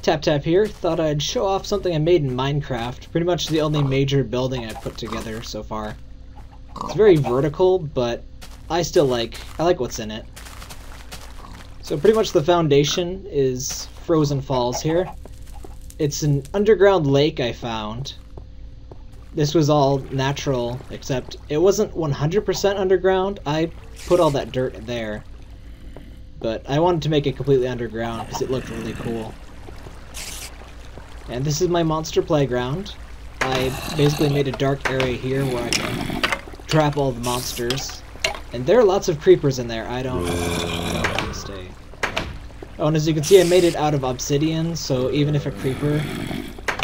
Tap Tap here. Thought I'd show off something I made in Minecraft. Pretty much the only major building I've put together so far. It's very vertical, but I like what's in it. So pretty much the foundation is Frozen Falls here. It's an underground lake I found. This was all natural, except it wasn't 100% underground. I put all that dirt there. But I wanted to make it completely underground because it looked really cool. And this is my monster playground. I basically made a dark area here where I can trap all the monsters. And there are lots of creepers in there. I don't want to stay. Oh, and as you can see, I made it out of obsidian, so even if a creeper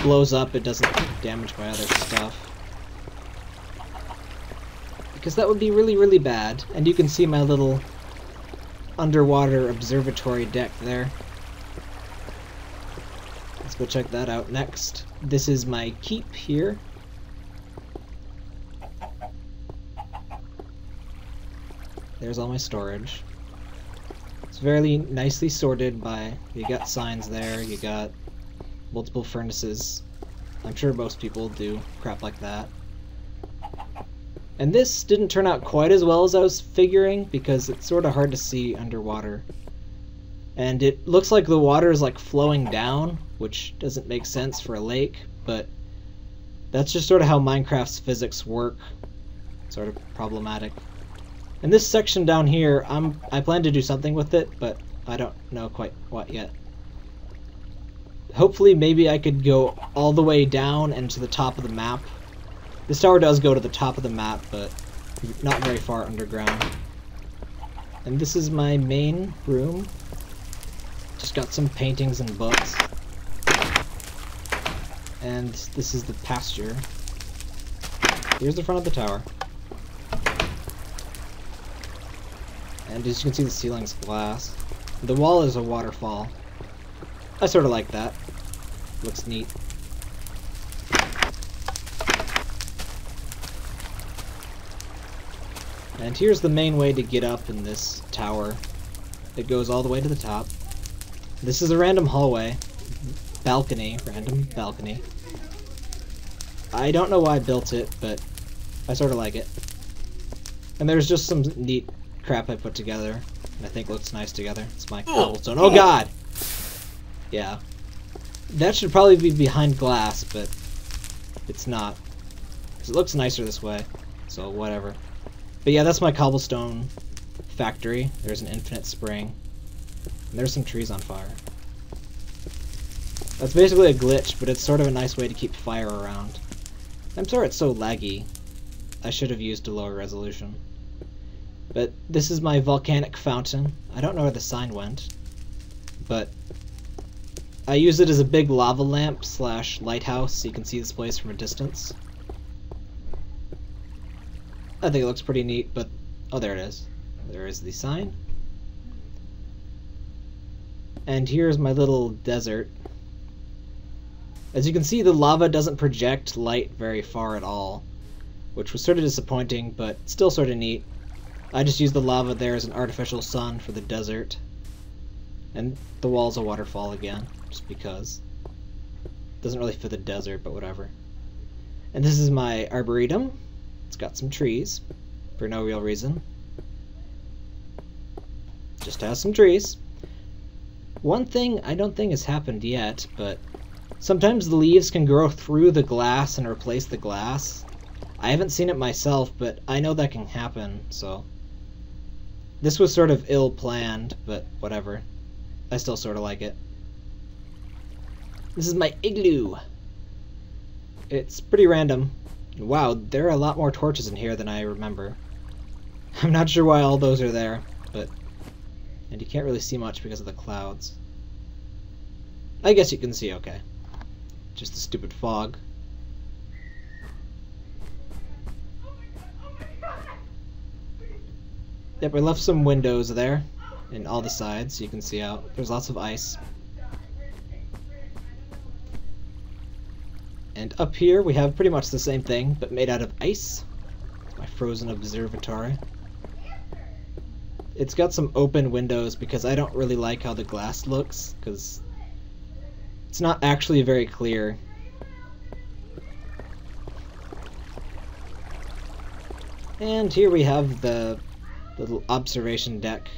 blows up, it doesn't damage my other stuff. Because that would be really, really bad. And you can see my little underwater observatory deck there. Let's go check that out next. This is my keep here. There's all my storage. It's very nicely sorted by, you got signs there, you got multiple furnaces. I'm sure most people do crap like that. And this didn't turn out quite as well as I was figuring because it's sort of hard to see underwater. And it looks like the water is like flowing down, which doesn't make sense for a lake, but that's just sort of how Minecraft's physics work. Sort of problematic. And this section down here, I plan to do something with it, but I don't know quite what yet. Hopefully maybe I could go all the way down and to the top of the map. This tower does go to the top of the map, but not very far underground. And this is my main room. Just got some paintings and books. And this is the pasture. Here's the front of the tower. And as you can see, the ceiling's glass. The wall is a waterfall. I sort of like that. Looks neat. And here's the main way to get up in this tower. It goes all the way to the top. This is a random hallway. Balcony. Random balcony. I don't know why I built it, but I sort of like it. And there's just some neat crap I put together, and I think looks nice together. It's my cobblestone. Oh god! Yeah. That should probably be behind glass, but it's not. Because it looks nicer this way, so whatever. But yeah, that's my cobblestone factory. There's an infinite spring. And there's some trees on fire. That's basically a glitch, but it's sort of a nice way to keep fire around. I'm sorry it's so laggy. I should have used a lower resolution. But this is my volcanic fountain. I don't know where the sign went, but I use it as a big lava lamp / lighthouse so you can see this place from a distance. I think it looks pretty neat, but oh, there it is. There is the sign. And here's my little desert. As you can see, the lava doesn't project light very far at all, which was sort of disappointing, but still sort of neat. I just used the lava there as an artificial sun for the desert. And the wall's a waterfall again, just because. Doesn't really fit the desert, but whatever. And this is my arboretum. It's got some trees, for no real reason. Just has some trees. One thing I don't think has happened yet, but sometimes the leaves can grow through the glass and replace the glass. I haven't seen it myself, but I know that can happen, so. This was sort of ill-planned, but whatever. I still sort of like it. This is my igloo. It's pretty random. Wow, there are a lot more torches in here than I remember. I'm not sure why all those are there, but... And you can't really see much because of the clouds. I guess you can see okay. Just the stupid fog. Yep, I left some windows there in all the sides so you can see out. There's lots of ice. And up here we have pretty much the same thing, but made out of ice. My frozen observatory. It's got some open windows because I don't really like how the glass looks, because It's not actually very clear. And here we have the little observation deck.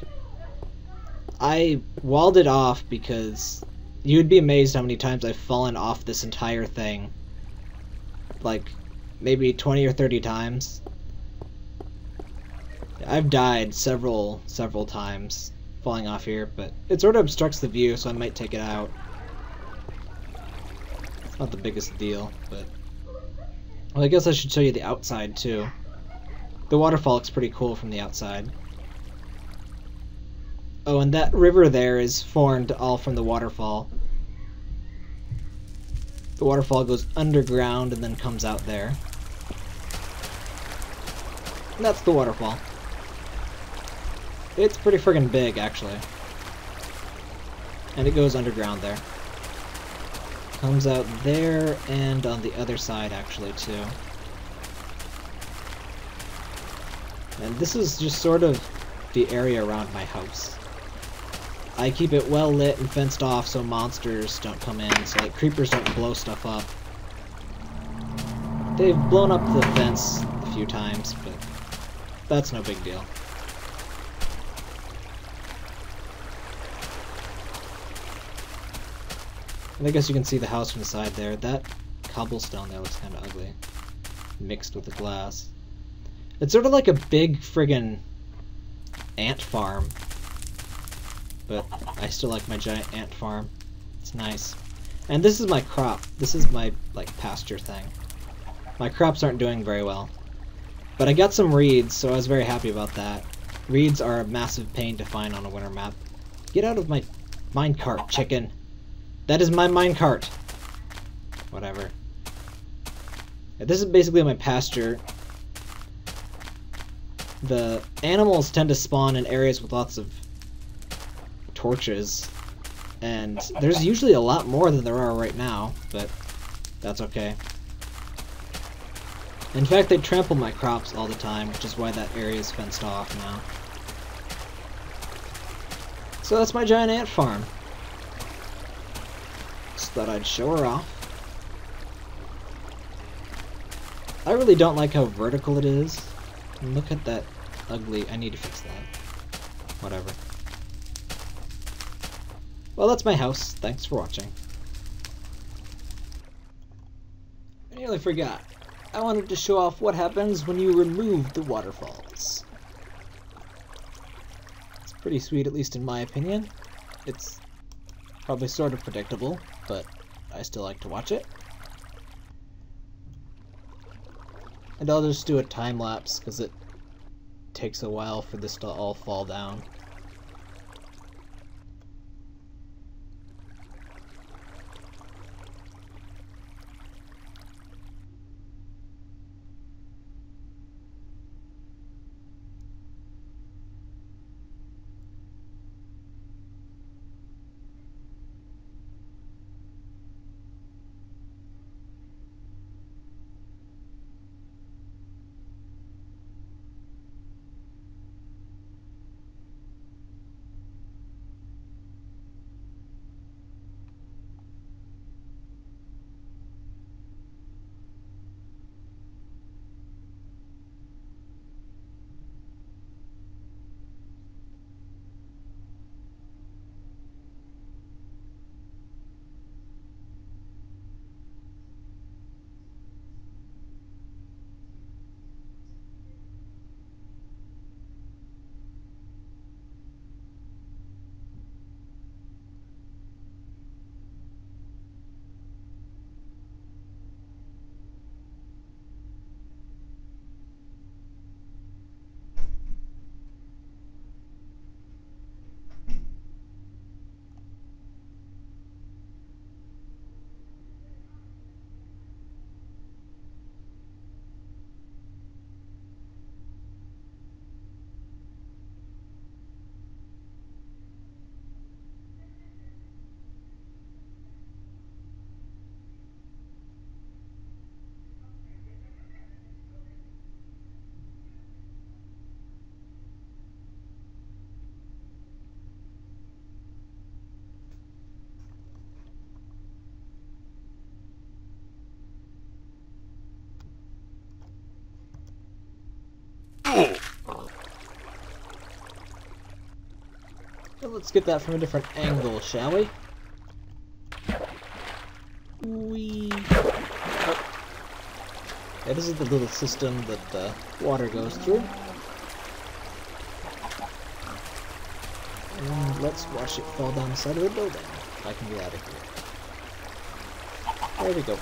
I walled it off because you'd be amazed how many times I've fallen off this entire thing. Like, maybe 20 or 30 times. I've died several times falling off here, but it sort of obstructs the view, so I might take it out. It's not the biggest deal, but... Well, I guess I should show you the outside, too. The waterfall looks pretty cool from the outside. Oh, and that river there is formed all from the waterfall. The waterfall goes underground and then comes out there. And that's the waterfall. It's pretty friggin' big, actually. And it goes underground there. Comes out there and on the other side, actually, too. And this is just sort of the area around my house. I keep it well lit and fenced off so monsters don't come in, so like creepers don't blow stuff up. They've blown up the fence a few times, but that's no big deal. And I guess you can see the house from the side there. That cobblestone there looks kind of ugly, mixed with the glass. It's sort of like a big friggin' ant farm. But I still like my giant ant farm. It's nice. And this is my crop. This is my, like, pasture thing. My crops aren't doing very well. But I got some reeds, so I was very happy about that. Reeds are a massive pain to find on a winter map. Get out of my minecart, chicken. That is my minecart. Whatever. Yeah, this is basically my pasture. The animals tend to spawn in areas with lots of torches, and there's usually a lot more than there are right now, but that's okay. In fact, they trample my crops all the time, which is why that area is fenced off now. So that's my giant ant farm. Just thought I'd show her off. I really don't like how vertical it is. Look at that ugly... I need to fix that. Whatever. Well, that's my house. Thanks for watching. I nearly forgot. I wanted to show off what happens when you remove the waterfalls. It's pretty sweet, at least in my opinion. It's probably sort of predictable, but I still like to watch it. And I'll just do a time lapse, because it takes a while for this to all fall down. let's get that from a different angle, shall we? Whee! Oh. Yeah, this is the little system that water goes through. And let's watch it fall down the side of the building. I can get out of here. There we go.